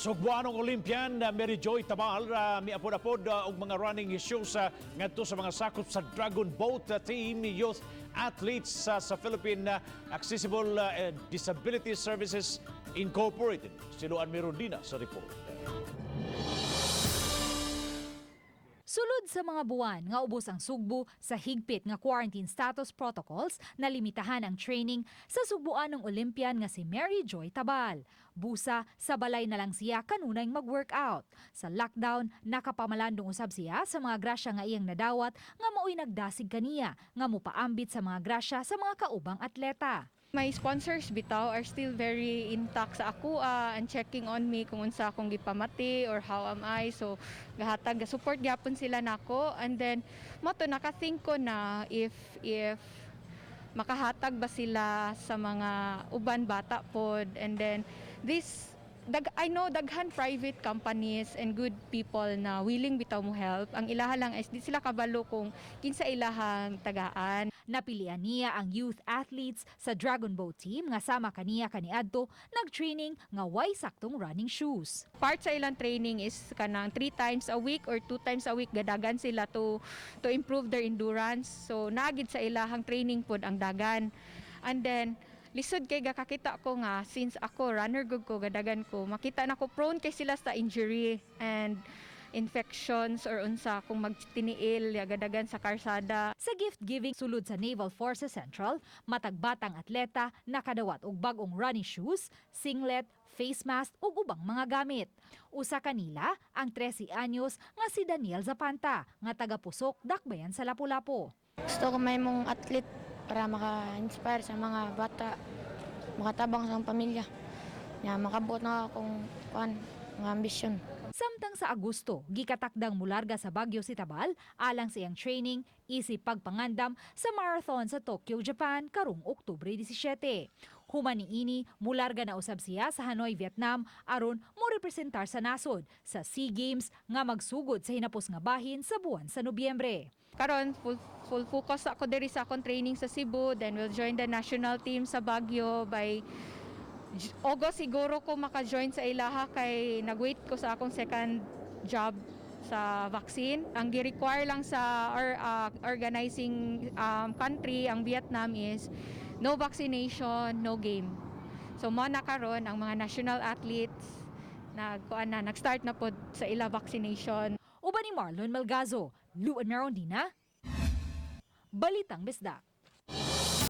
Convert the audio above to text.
Sugbuanong Olympian Mary Joy Tabal miapod-apod og mga running issues ngadto sa mga sakop sa Dragon Boat Team Youth Athletes sa Philippine Accessible Disability Services Incorporated. Siluan Mirundina sa report. Sulod sa mga buwan nga ubos ang Sugbo sa higpit nga quarantine status protocols na limitahan ang training sa Sugbuanong Olympian nga si Mary Joy Tabal. Busa sa balay na lang siya kanunay mag-workout. Sa lockdown, nakapamalandong usab siya sa mga grasya nga iyang nadawat nga mao'y nagdasig kaniya nga mupaambit sa mga grasya sa mga kaubang atleta. My sponsors bitaw are still very intact sa ako and checking on me kung unsa akong gipamati or how am I. So gahatag support gyapon sila nako, and then moto naka-think ko na if makahatag ba sila sa mga uban bata pod, and then this I know daghan private companies and good people na willing bitaw mo help. Ang ilaha lang is di sila kabalo kung kinsa ilahang tagaan. Napilian niya ang youth athletes sa Dragon Boat Team nga sama kaniya kaniadto nag-training nga way saktong running shoes. Part sa ilang training is kanang 3 times a week or 2 times a week gadagan sila to improve their endurance. So naagid sa ilahang training pod ang dagan. And then lisod kay gakakita ko nga since ako runner gud ko gadagan ko makita na ko prone kay sila sa injury and infections or unsa kung magtiniil gadagan sa karsada. Sa gift giving sulod sa Naval Forces Central, matagbatang atleta nakadawat og bag-ong running shoes, singlet, face mask ug ubang mga gamit. Usa kanila ang 13 anyos nga si Daniel Zapanta nga taga Pusok, Dakbayan sa Lapu-Lapu. Gusto ko may mong athlete para maka-inspire sa mga bata, makatabang sa pamilya. Makabuot na akong mga ambisyon. Samtang sa Agosto, gikatakdang mularga sa Baguio si Tabal alang sa iyang training isip pagpangandam sa marathon sa Tokyo, Japan karong Oktubre 17. Human niini, mularga na usab siya sa Hanoi, Vietnam aron mo representar sa nasod sa SEA Games nga magsugod sa hinapos nga bahin sa buwan sa Nobyembre. Karon full focus ako diri sa akong training sa Cebu, then we'll join the national team sa Baguio by August siguro ko maka-join sa ilaha kay nag-wait ko sa akong second job sa vaccine. Ang gi-require lang sa organizing country, ang Vietnam, is no vaccination, no game. So mo na karon ang mga national athletes nag-start na pod sa ila vaccination. Uban ni Marlon Malgazo, Luan Marondina, Balitang Bisdak.